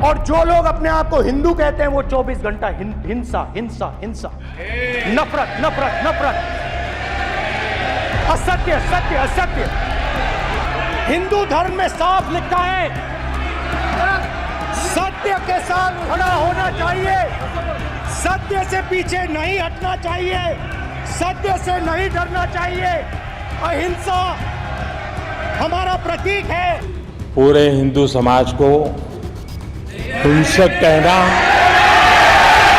और जो लोग अपने आप को हिंदू कहते हैं वो 24 घंटा हिंसा हिंसा हिंसा, नफरत नफरत नफरत, असत्य सत्य असत्य। हिंदू धर्म में साफ लिखा है, सत्य के साथ खड़ा होना चाहिए, सत्य से पीछे नहीं हटना चाहिए, सत्य से नहीं डरना चाहिए। अहिंसा हमारा प्रतीक है। पूरे हिंदू समाज को हिंसक कहना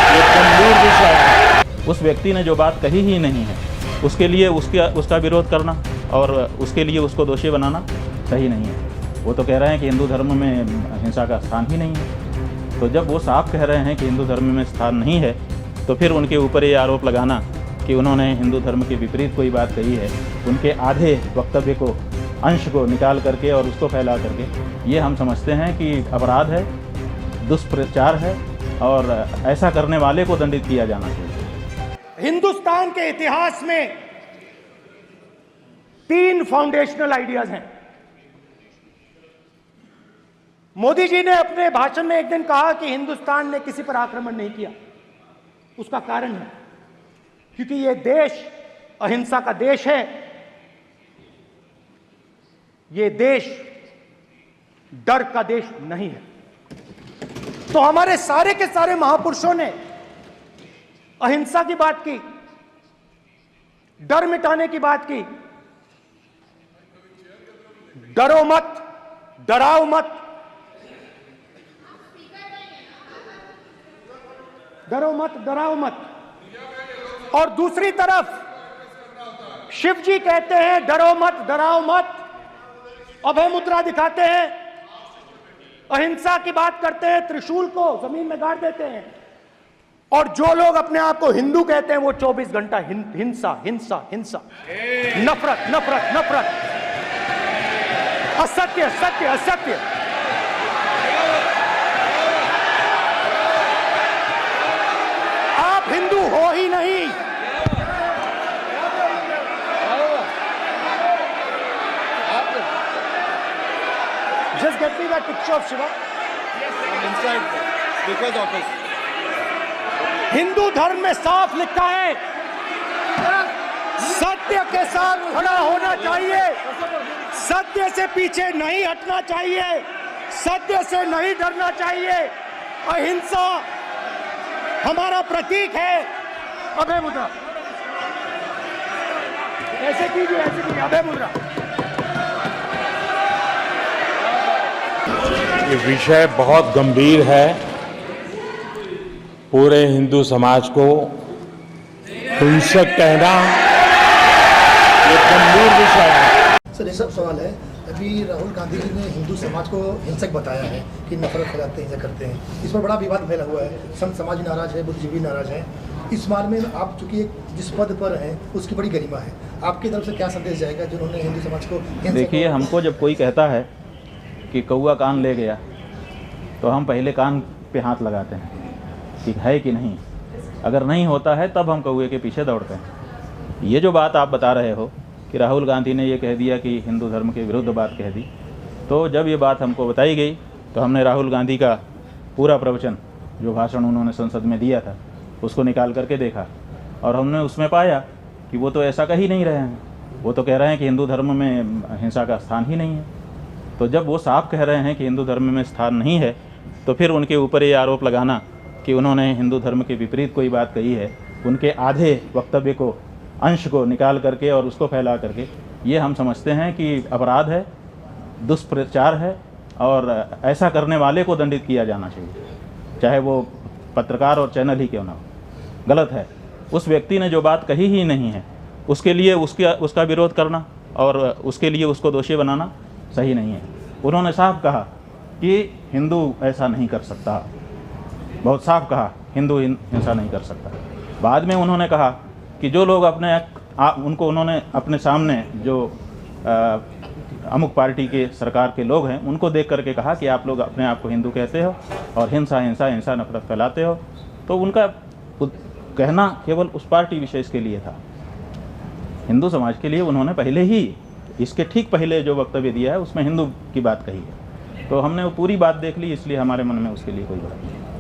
ये गंभीर विषय है। उस व्यक्ति ने जो बात कही ही नहीं है उसके लिए उसका विरोध करना और उसके लिए उसको दोषी बनाना सही नहीं है। वो तो कह रहे हैं कि हिंदू धर्म में हिंसा का स्थान ही नहीं है। तो जब वो साफ कह रहे हैं कि हिंदू धर्म में स्थान नहीं है तो फिर उनके ऊपर ये आरोप लगाना कि उन्होंने हिंदू धर्म के विपरीत कोई बात कही है, उनके आधे वक्तव्य को अंश को निकाल करके और उसको फैला करके, ये हम समझते हैं कि अपराध है, दुष्प्रचार है और ऐसा करने वाले को दंडित किया जाना चाहिए। हिंदुस्तान के इतिहास में 3 फाउंडेशनल आइडियाज हैं। मोदी जी ने अपने भाषण में एक दिन कहा कि हिंदुस्तान ने किसी पर आक्रमण नहीं किया। उसका कारण है क्योंकि यह देश अहिंसा का देश है, यह देश डर का देश नहीं है। तो हमारे सारे के सारे महापुरुषों ने अहिंसा की बात की, डर मिटाने की बात की। डरो मत, डराओ मत, डरो मत, डराओ मत। और दूसरी तरफ शिव जी कहते हैं डरो मत, डराओ मत, अभय मुद्रा दिखाते हैं, अहिंसा की बात करते हैं, त्रिशूल को जमीन में गाड़ देते हैं। और जो लोग अपने आप को हिंदू कहते हैं वो 24 घंटा हिंसा हिंसा हिंसा, नफरत नफरत नफरत, असत्य सत्य असत्य। आप हिंदू हो ही नहीं। Just get me that picture of Shiva. I'm inside speaker's office. Hindu धर्म में साफ लिखा है, सत्य के साथ खड़ा होना चाहिए, सत्य से पीछे नहीं हटना चाहिए, सत्य से नहीं डरना चाहिए। अहिंसा हमारा प्रतीक है। अभय मुद्रा ऐसे कीजिए, ऐसे कीजिए, अभय मुद्रा। ये विषय बहुत गंभीर है। पूरे हिंदू समाज को हिंसक कहना ये गंभीर विषय है। सर ये सब सवाल है, अभी राहुल गांधी जी ने हिंदू समाज को हिंसक बताया है कि नफरत फैलाते हैं, हिंसा करते हैं। इस पर बड़ा विवाद फैला हुआ है, संत समाज नाराज है, बुद्धिजीवी नाराज है। इस बारे में आप चूंकि जिस पद पर हैं उसकी बड़ी गरिमा है, आपकी तरफ से क्या संदेश जाएगा जिन्होंने हिंदू समाज को? देखिए, हमको जब कोई कहता है कि कौआ कान ले गया तो हम पहले कान पे हाथ लगाते हैं कि है कि नहीं। अगर नहीं होता है तब हम कौए के पीछे दौड़ते हैं। ये जो बात आप बता रहे हो कि राहुल गांधी ने ये कह दिया कि हिंदू धर्म के विरुद्ध बात कह दी, तो जब ये बात हमको बताई गई तो हमने राहुल गांधी का पूरा प्रवचन, जो भाषण उन्होंने संसद में दिया था, उसको निकाल करके देखा और हमने उसमें पाया कि वो तो ऐसा कह ही नहीं रहे हैं। वो तो कह रहे हैं कि हिंदू धर्म में हिंसा का स्थान ही नहीं है। तो जब वो साफ कह रहे हैं कि हिंदू धर्म में स्थान नहीं है तो फिर उनके ऊपर ये आरोप लगाना कि उन्होंने हिंदू धर्म के विपरीत कोई बात कही है, उनके आधे वक्तव्य को अंश को निकाल करके और उसको फैला करके, ये हम समझते हैं कि अपराध है, दुष्प्रचार है और ऐसा करने वाले को दंडित किया जाना चाहिए, चाहे वो पत्रकार और चैनल ही क्यों ना हो। गलत है। उस व्यक्ति ने जो बात कही ही नहीं है उसके लिए उसका विरोध करना और उसके लिए उसको दोषी बनाना सही नहीं है। उन्होंने साफ कहा कि हिंदू ऐसा नहीं कर सकता, बहुत साफ कहा, हिंदू हिंसा नहीं कर सकता। बाद में उन्होंने कहा कि जो लोग उन्होंने अपने सामने जो अमुक पार्टी के सरकार के लोग हैं उनको देख करके कहा कि आप लोग अपने आप को हिंदू कहते हो और हिंसा हिंसा हिंसा नफरत फैलाते हो। तो उनका कहना केवल उस पार्टी विशेष के लिए था। हिंदू समाज के लिए उन्होंने पहले ही, इसके ठीक पहले जो वक्तव्य दिया है उसमें हिंदू की बात कही है। तो हमने वो पूरी बात देख ली, इसलिए हमारे मन में उसके लिए कोई बात नहीं।